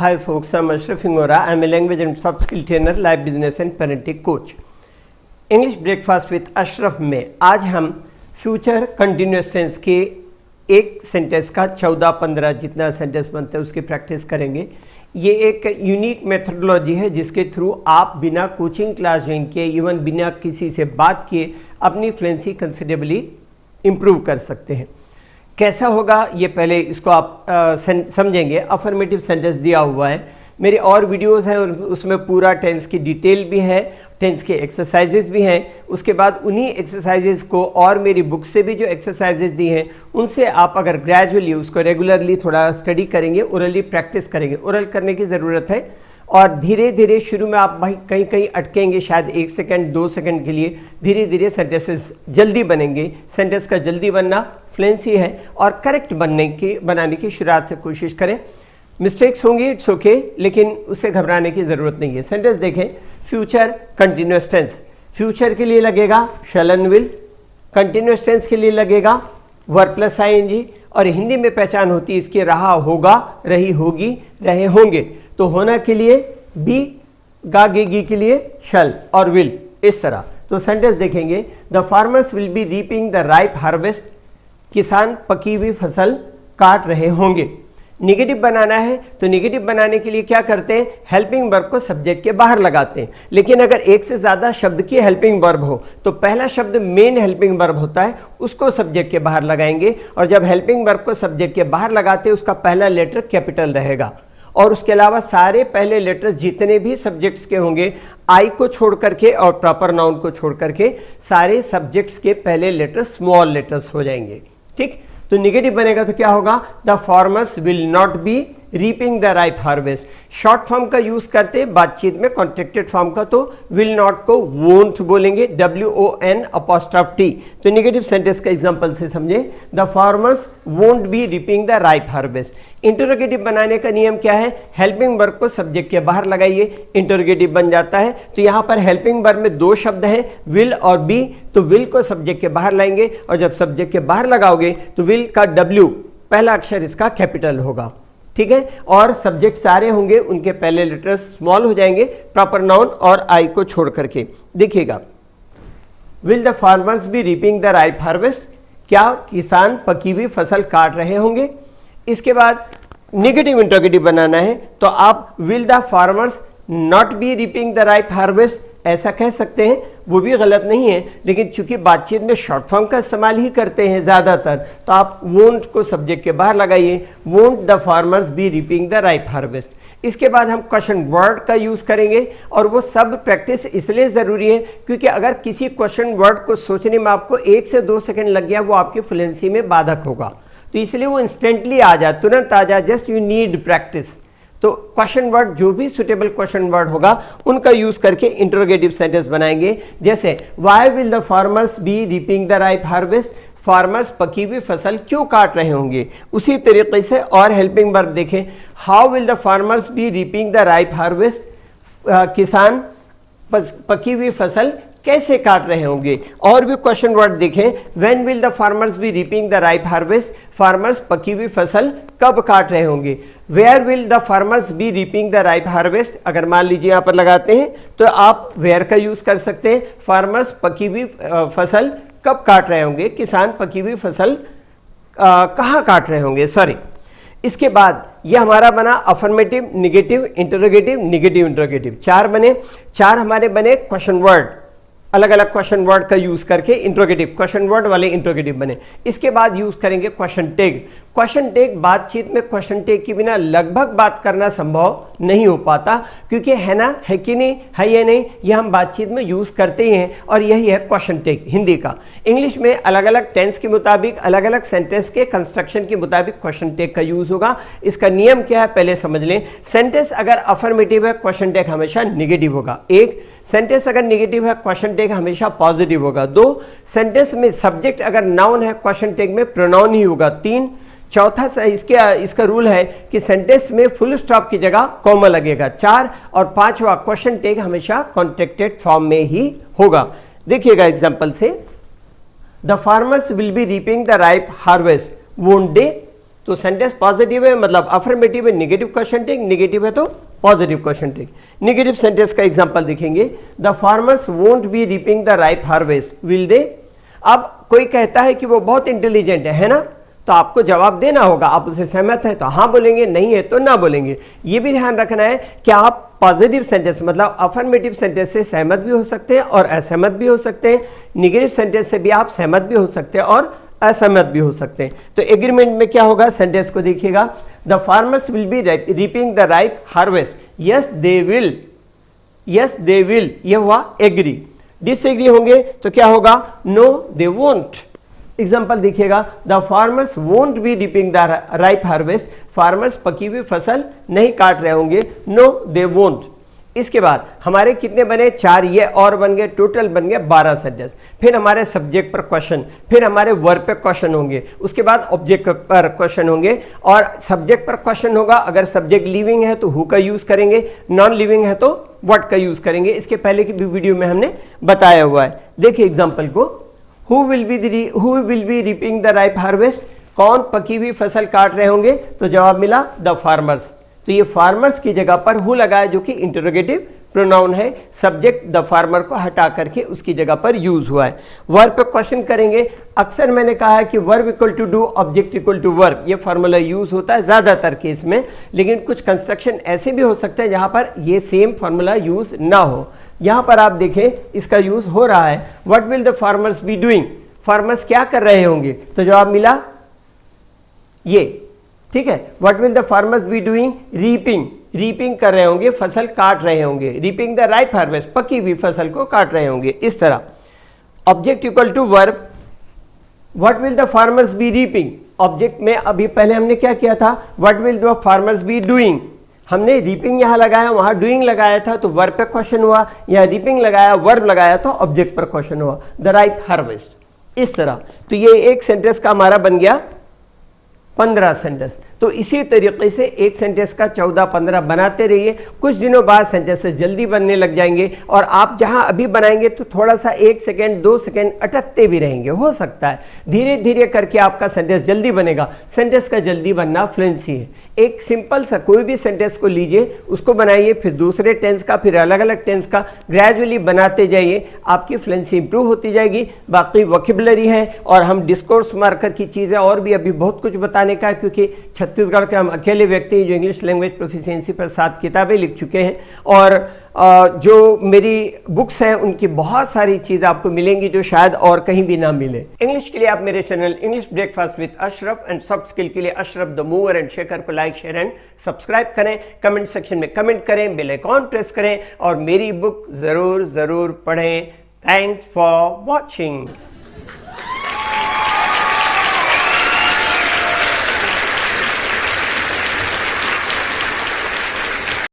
Hi folks, I'm Ashraf Ingora. I'm a language and soft skill trainer, life business and parenting coach. English breakfast with Ashraf में आज हम future continuous tense के एक sentence का 14-15 जितना sentence बनता है उसकी प्रैक्टिस करेंगे। ये एक यूनिक मेथडोलॉजी है जिसके थ्रू आप बिना कोचिंग क्लास ज्वाइन किए, इवन बिना किसी से बात किए अपनी फ्लुएंसी कंसिडरेबली इम्प्रूव कर सकते हैं। कैसा होगा ये पहले इसको आप समझेंगे। अफर्मेटिव सेंटेंस दिया हुआ है, मेरे और वीडियोस हैं और उसमें पूरा टेंस की डिटेल भी है, टेंस के एक्सरसाइजेज भी हैं। उसके बाद उन्हीं एक्सरसाइजेज को और मेरी बुक से भी जो एक्सरसाइजेज दी हैं उनसे आप अगर ग्रेजुअली उसको रेगुलरली थोड़ा स्टडी करेंगे, ओरली प्रैक्टिस करेंगे। ओरल करने की ज़रूरत है और धीरे धीरे शुरू में आप भाई कहीं कहीं अटकेंगे, शायद 1 सेकंड 2 सेकंड के लिए। धीरे धीरे सेंटेंसेस जल्दी बनेंगे। सेंटेंस का जल्दी बनना फ्लुएंसी है और करेक्ट बनाने की शुरुआत से कोशिश करें। मिस्टेक्स होंगी, इट्स ओके, लेकिन उससे घबराने की ज़रूरत नहीं है। सेंटेंस देखें, फ्यूचर कंटिन्यूस टेंस, फ्यूचर के लिए लगेगा शैल एंड विल, कंटिन्यूस टेंस के लिए लगेगा वर्ब प्लस आईएनजी, और हिंदी में पहचान होती है इसकी रहा होगा, रही होगी, रहे होंगे। तो होना के लिए बी, गागेगी के लिए शैल और विल, इस तरह। तो सेंटेंस देखेंगे, the farmers will be reaping the ripe harvest, किसान पकी हुई फसल काट रहे होंगे। निगेटिव बनाना है तो निगेटिव बनाने के लिए क्या करते हैं, हेल्पिंग वर्ब को सब्जेक्ट के बाहर लगाते हैं। लेकिन अगर एक से ज़्यादा शब्द की हेल्पिंग वर्ब हो तो पहला शब्द मेन हेल्पिंग वर्ब होता है, उसको सब्जेक्ट के बाहर लगाएंगे। और जब हेल्पिंग वर्ब को सब्जेक्ट के बाहर लगाते हैं उसका पहला लेटर कैपिटल रहेगा। और उसके अलावा सारे पहले लेटर जितने भी सब्जेक्ट्स के होंगे, आई को छोड़ करके और प्रॉपर नाउन को छोड़ करके सारे सब्जेक्ट्स के पहले लेटर स्मॉल लेटर्स हो जाएंगे। ठीक, तो निगेटिव बनेगा तो क्या होगा, the farmers will not be reaping the ripe harvest. Short form का यूज करते हैं बातचीत में, कॉन्ट्रैक्टेड फॉर्म का तो विल नॉट को वोंट बोलेंगे, WON''T। तो निगेटिव सेंटेंस का एग्जांपल से समझे, the farmers won't be reaping the ripe harvest. Interrogative बनाने का नियम क्या है, हेल्पिंग वर्ब को सब्जेक्ट के बाहर लगाइए, इंटरोगेटिव बन जाता है। तो यहां पर हेल्पिंग वर्ब में 2 शब्द हैं, विल और बी, तो विल को सब्जेक्ट के बाहर लाएंगे और जब सब्जेक्ट के बाहर लगाओगे तो विल का W पहला अक्षर इसका कैपिटल होगा। ठीक है, और सब्जेक्ट सारे होंगे उनके पहले लेटर्स स्मॉल हो जाएंगे, प्रॉपर नाउन और आई को छोड़ करके। देखिएगा, will the farmers be reaping the ripe harvest, क्या किसान पकी हुई फसल काट रहे होंगे। इसके बाद नेगेटिव इंटरोगेटिव बनाना है तो आप will the farmers not be reaping the ripe harvest ऐसा कह सकते हैं, वो भी गलत नहीं है, लेकिन चूंकि बातचीत में शॉर्ट फॉर्म का इस्तेमाल ही करते हैं ज़्यादातर, तो आप वोंट को सब्जेक्ट के बाहर लगाइए, won't the farmers be reaping the ripe harvest. इसके बाद हम क्वेश्चन वर्ड का यूज़ करेंगे और वो सब प्रैक्टिस इसलिए ज़रूरी है क्योंकि अगर किसी क्वेश्चन वर्ड को सोचने में आपको 1 से 2 सेकेंड लग गया, वो आपकी फ्लुएंसी में बाधक होगा। तो इसलिए वो इंस्टेंटली आ जाए, तुरंत आ जाए, जस्ट यू नीड प्रैक्टिस। तो क्वेश्चन वर्ड, जो भी सुटेबल क्वेश्चन वर्ड होगा उनका यूज करके इंटरोगेटिव सेंटेंस बनाएंगे। जैसे why will the farmers be reaping the ripe harvest, farmers पकी हुई फसल क्यों काट रहे होंगे। उसी तरीके से और हेल्पिंग वर्ब देखें, how will the farmers be reaping the ripe harvest, किसान पकी हुई फसल कैसे काट रहे होंगे। और भी क्वेश्चन वर्ड देखें, when will the farmers be reaping the ripe harvest, farmers पकी हुई फसल कब काट रहे होंगे। Where will the farmers be reaping the ripe harvest, अगर मान लीजिए यहां पर लगाते हैं तो आप वेयर का यूज कर सकते हैं, फार्मर्स पकी हुई फसल कब काट रहे होंगे, किसान पकी हुई फसल कहां काट रहे होंगे, सॉरी। इसके बाद ये हमारा बना affirmative, negative, interrogative, negative interrogative, 4 बने। 4 हमारे बने क्वेश्चन वर्ड, अलग अलग क्वेश्चन वर्ड का यूज करके इंट्रोगेटिव, क्वेश्चन वर्ड वाले इंट्रोगेटिव बने। इसके बाद यूज करेंगे क्वेश्चन टैग। क्वेश्चन टैग बातचीत में क्वेश्चन टैग के बिना लगभग बात करना संभव नहीं हो पाता, क्योंकि है ना, है कि नहीं, है या नहीं, ये हम बातचीत में यूज करते ही हैं और यही है क्वेश्चन टैग हिंदी का। इंग्लिश में अलग अलग टेंस के मुताबिक, अलग अलग सेंटेंस के कंस्ट्रक्शन के मुताबिक क्वेश्चन टैग का यूज होगा। इसका नियम क्या है पहले समझ लें। सेंटेंस अगर अफर्मेटिव है, क्वेश्चन टैग हमेशा निगेटिव होगा। 1 सेंटेंस अगर निगेटिव है, क्वेश्चन टैग हमेशा पॉजिटिव होगा। 2 सेंटेंस में सब्जेक्ट अगर नाउन है, क्वेश्चन टैग में प्रोनाउन ही होगा। 3 चौथा इसका रूल है कि सेंटेंस में फुल स्टॉप की जगह कॉमा लगेगा। 4 और 5वां क्वेश्चन टैग हमेशा कॉन्ट्रैक्टेड फॉर्म में ही होगा। देखिएगा एग्जांपल से, the farmers will be reaping the ripe harvest, won't they. तो सेंटेंस पॉजिटिव है मतलब अफर्मेटिव है नेगेटिव क्वेश्चन टिक, नेगेटिव है तो पॉजिटिव क्वेश्चन टिक। नेगेटिव सेंटेंस का एग्जांपल देखेंगे, the farmers won't be reaping the ripe harvest, will they. अब कोई कहता है कि वो बहुत इंटेलिजेंट है ना, तो आपको जवाब देना होगा, आप उसे सहमत है तो हाँ बोलेंगे, नहीं है तो ना बोलेंगे। ये भी ध्यान रखना है कि आप पॉजिटिव सेंटेंस मतलब अफर्मेटिव सेंटेंस से सहमत भी हो सकते हैं और असहमत भी हो सकते हैं, नेगेटिव सेंटेंस से भी आप सहमत भी हो सकते हैं और असहमत भी हो सकते हैं। तो एग्रीमेंट में क्या होगा, सेंटेंस को देखिएगा, the farmers will be reaping the ripe harvest, yes they will, yes they will, ये हुआ एग्री। डिसएग्री होंगे तो क्या होगा, नो दे वोंट। एग्जाम्पल देखिएगा, the farmers won't be reaping the ripe harvest, farmers पकी हुई फसल नहीं काट रहे होंगे, नो दे वोंट। इसके बाद हमारे कितने बने, 4, ये और बन गए, टोटल बन गए 12 सेंटेंस। फिर हमारे सब्जेक्ट पर क्वेश्चन, फिर हमारे वर्ब पे क्वेश्चन होंगे, उसके बाद ऑब्जेक्ट पर क्वेश्चन होंगे, और सब्जेक्ट पर क्वेश्चन होगा, अगर सब्जेक्ट लिविंग है तो हु का यूज करेंगे, नॉन लिविंग है तो व्हाट का यूज करेंगे। इसके पहले की भी वीडियो में हमने बताया हुआ है। देखिए एग्जाम्पल को, who will be reaping the ripe harvest, कौन पकी हुई फसल काट रहे होंगे, तो जवाब मिला द फार्मर्स। तो ये फार्मर्स की जगह पर हु लगाया जो कि इंटरोगेटिव प्रोनाउन है, सब्जेक्ट द फार्मर को हटा करके उसकी जगह पर यूज हुआ है। वर्ब पे क्वेश्चन करेंगे, अक्सर मैंने कहा है कि verb equal to do, object equal to verb, ये फार्मूला यूज होता है ज्यादातर केस में, लेकिन कुछ कंस्ट्रक्शन ऐसे भी हो सकते हैं जहां पर ये सेम फार्मूला यूज ना हो। यहां पर आप देखें इसका यूज हो रहा है, what will the farmers be doing, farmers क्या कर रहे होंगे, तो जवाब मिला ये, ठीक है। What will the farmers be doing, reaping, reaping कर रहे होंगे, फसल काट रहे होंगे, रीपिंग द राइप हार्वेस्ट, पकी हुई फसल को काट रहे होंगे, इस तरह। Object equal to verb, what will the farmers be reaping, object में अभी पहले हमने क्या किया था, what will the farmers be doing, हमने रीपिंग यहां लगाया, वहां डूइंग लगाया था तो वर्ब पे क्वेश्चन हुआ, या रीपिंग लगाया वर्ब लगाया तो ऑब्जेक्ट पर क्वेश्चन हुआ, द राइप हार्वेस्ट, इस तरह। तो ये एक सेंटेंस का हमारा बन गया 15 सेंटेंस। तो इसी तरीके से एक सेंटेंस का 14-15 बनाते रहिए, कुछ दिनों बाद सेंटेंसेस जल्दी बनने लग जाएंगे, और आप जहां अभी बनाएंगे तो थोड़ा सा 1 सेकेंड 2 सेकेंड अटकते भी रहेंगे, हो सकता है धीरे धीरे करके आपका सेंटेंस जल्दी बनेगा। सेंटेंस का जल्दी बनना फ्लुएंसी है। एक सिंपल सा कोई भी सेंटेंस को लीजिए, उसको बनाइए, फिर दूसरे टेंस का, फिर अलग अलग टेंस का, ग्रेजुअली बनाते जाइए, आपकी फ्लुएंसी इंप्रूव होती जाएगी। बाकी वोकैबुलरी है और हम डिस्कोर्स मार्कर की चीज़ें और भी अभी बहुत कुछ बताने का है, क्योंकि छत्तीसगढ़ के हम अकेले व्यक्ति हैं जो इंग्लिश लैंग्वेज प्रोफिशिएंसी पर 7 किताबें लिख चुके हैं, और जो मेरी बुक्स हैं उनकी बहुत सारी चीज़ें आपको मिलेंगी जो शायद और कहीं भी ना मिले। इंग्लिश के लिए आप मेरे channel English breakfast with Ashraf and soft skill के लिए Ashraf the mover and shaker को लाइक शेयर एंड सब्सक्राइब करें, कमेंट सेक्शन में कमेंट करें, बेल आइकॉन प्रेस करें और मेरी बुक ज़रूर पढ़ें। Thanks for watching.